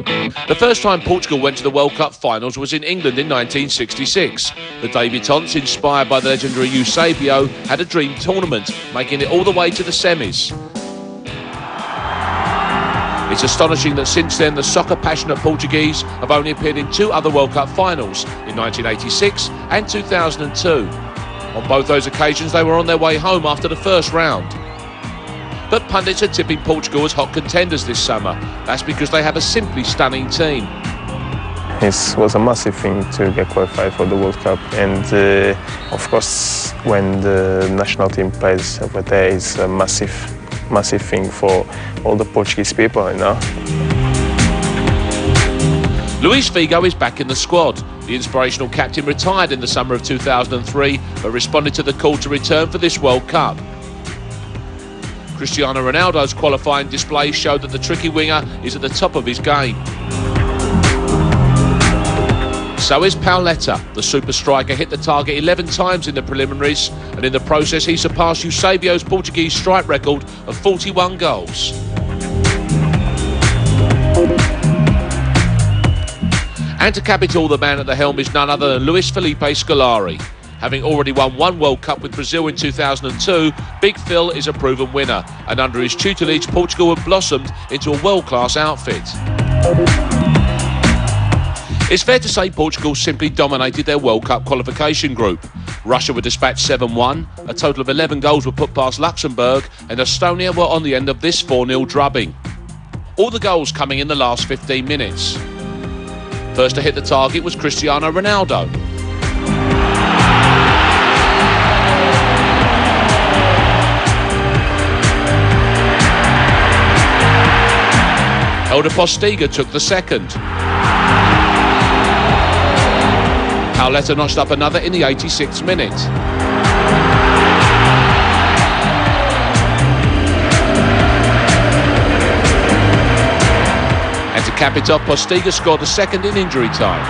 The first time Portugal went to the World Cup finals was in England in 1966. The debutants, inspired by the legendary Eusebio, had a dream tournament, making it all the way to the semis. It's astonishing that since then the soccer-passionate Portuguese have only appeared in 2 other World Cup finals, in 1986 and 2002. On both those occasions they were on their way home after the first round. But pundits are tipping Portugal as hot contenders this summer. That's because they have a simply stunning team. It was a massive thing to get qualified for the World Cup, and of course when the national team plays over there, it's a massive thing for all the Portuguese people, you know. Luís Figo is back in the squad. The inspirational captain retired in the summer of 2003, but responded to the call to return for this World Cup. Cristiano Ronaldo's qualifying display showed that the tricky winger is at the top of his game. So is Pauleta. The super striker hit the target 11 times in the preliminaries, and in the process he surpassed Eusebio's Portuguese strike record of 41 goals. And to cap it all, the man at the helm is none other than Luis Felipe Scolari. Having already won 1 World Cup with Brazil in 2002, Big Phil is a proven winner, and under his tutelage Portugal have blossomed into a world-class outfit. It's fair to say Portugal simply dominated their World Cup qualification group. Russia were dispatched 7-1, a total of 11 goals were put past Luxembourg, and Estonia were on the end of this 4-0 drubbing. All the goals coming in the last 15 minutes. First to hit the target was Cristiano Ronaldo. Elder Postiga took the second. Pauleta notched up another in the 86th minute. And to cap it off, Postiga scored the second in injury time.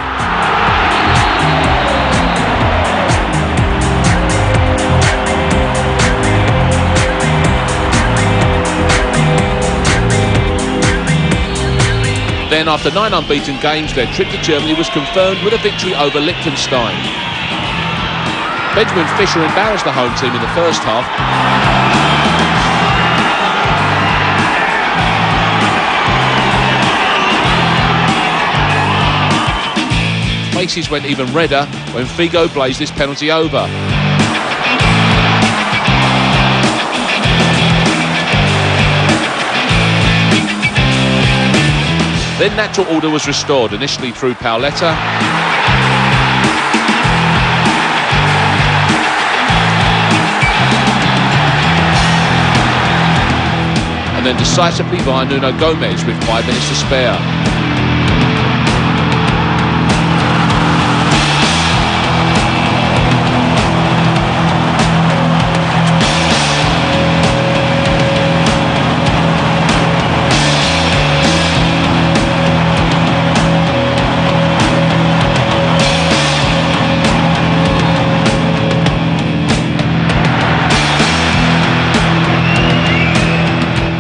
Then, after 9 unbeaten games, their trip to Germany was confirmed with a victory over Liechtenstein. Benjamin Fischer embarrassed the home team in the first half. Faces went even redder when Figo blazed this penalty over. Then natural order was restored, initially through Pauleta. And then decisively via Nuno Gomes with 5 minutes to spare.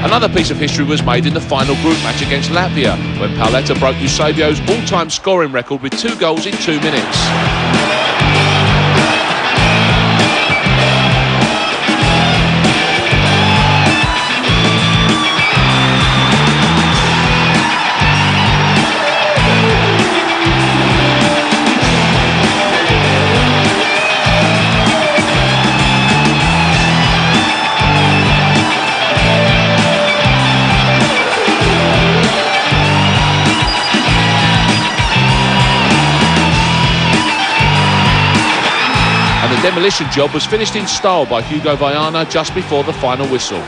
Another piece of history was made in the final group match against Latvia, when Pauleta broke Eusebio's all-time scoring record with 2 goals in 2 minutes. The demolition job was finished in style by Hugo Viana just before the final whistle.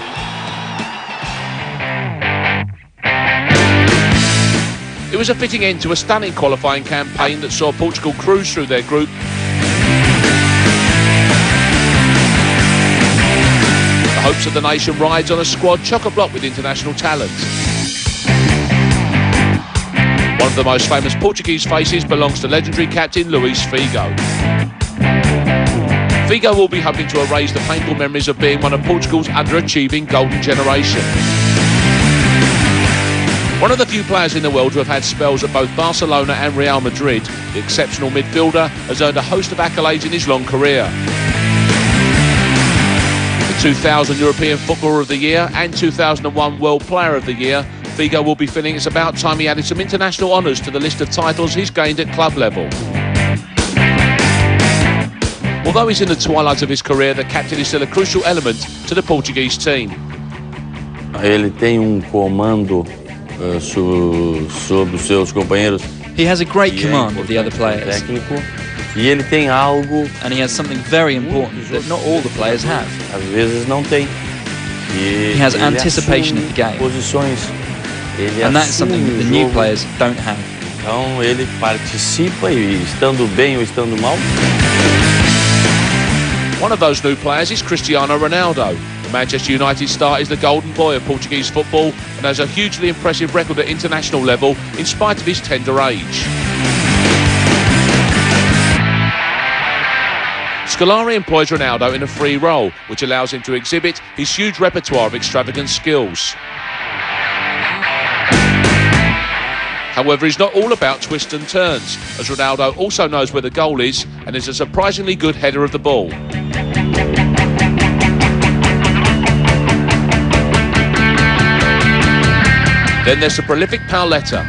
It was a fitting end to a stunning qualifying campaign that saw Portugal cruise through their group. The hopes of the nation rides on a squad chock-a-block with international talent. One of the most famous Portuguese faces belongs to legendary captain Luís Figo. Figo will be hoping to erase the painful memories of being one of Portugal's underachieving golden generation. One of the few players in the world who have had spells at both Barcelona and Real Madrid, the exceptional midfielder has earned a host of accolades in his long career. The 2000 European Footballer of the Year and 2001 World Player of the Year, Figo will be feeling it's about time he added some international honours to the list of titles he's gained at club level. Although he's in the twilight of his career, the captain is still a crucial element to the Portuguese team. Ele tem comando sobre os seus companheiros. He has a great command of the other players. Técnico, e ele tem algo, and he has something very important that not all the players have. Às vezes não tem. He has anticipation of the game. Posições. And that's something that the new players don't have. Então ele participa e estando bem ou estando mal. One of those new players is Cristiano Ronaldo. The Manchester United star is the golden boy of Portuguese football and has a hugely impressive record at international level in spite of his tender age. Scolari employs Ronaldo in a free role, which allows him to exhibit his huge repertoire of extravagant skills. However, he's not all about twists and turns, as Ronaldo also knows where the goal is and is a surprisingly good header of the ball. Then there's the prolific Pauleta.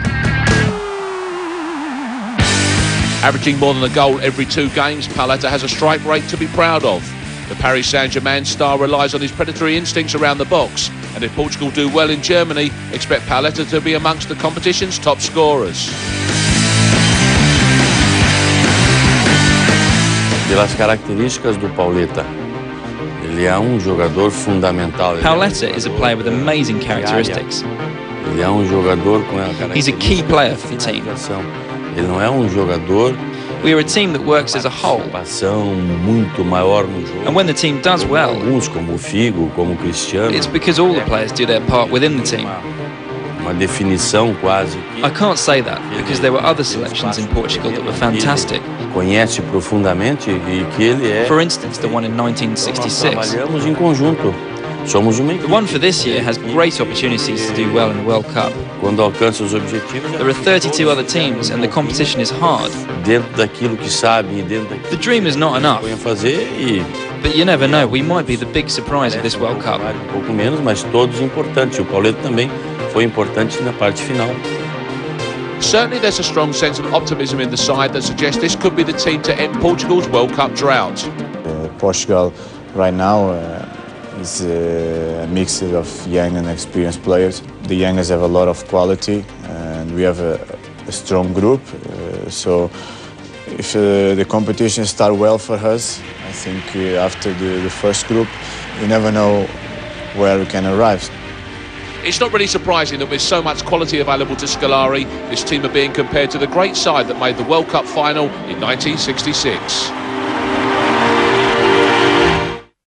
Averaging more than a goal every 2 games, Pauleta has a strike rate to be proud of. The Paris Saint-Germain star relies on his predatory instincts around the box, and if Portugal do well in Germany, expect Pauleta to be amongst the competition's top scorers. Pelas características do Pauleta, ele é jogador fundamental. Pauleta is a player with amazing characteristics. Ele é jogador com a He's a key player for the team. Ele não é jogador. We are a team that works as a whole. Muito maior no jogo. And when the team does well, alguns como o Figo, como o Cristiano, it's because all the players do their part within the team. Uma definição quase. I can't say that because there were other selections in Portugal that were fantastic. Conhece profundamente e que ele é. For instance, the one in 1966. Trabalhamos em conjunto. Somos uma equipe. The one for this year has great opportunities to do well in the World Cup. Quando alcança os objetivos. There are 32 other teams and the competition is hard. Dentro daquilo que sabem e dentro daquilo. The dream is not enough. Fazer e. But you never know. We might be the big surprise of this World Cup. Pouco menos, mas todos importantes. O Pauleta também foi importante na parte final. Certainly there's a strong sense of optimism in the side that suggests this could be the team to end Portugal's World Cup drought. Portugal right now is a mix of young and experienced players. The youngers have a lot of quality and we have a strong group. So if the competition starts well for us, I think after the first group, you never know where we can arrive. It's not really surprising that with so much quality available to Scolari, this team are being compared to the great side that made the World Cup final in 1966.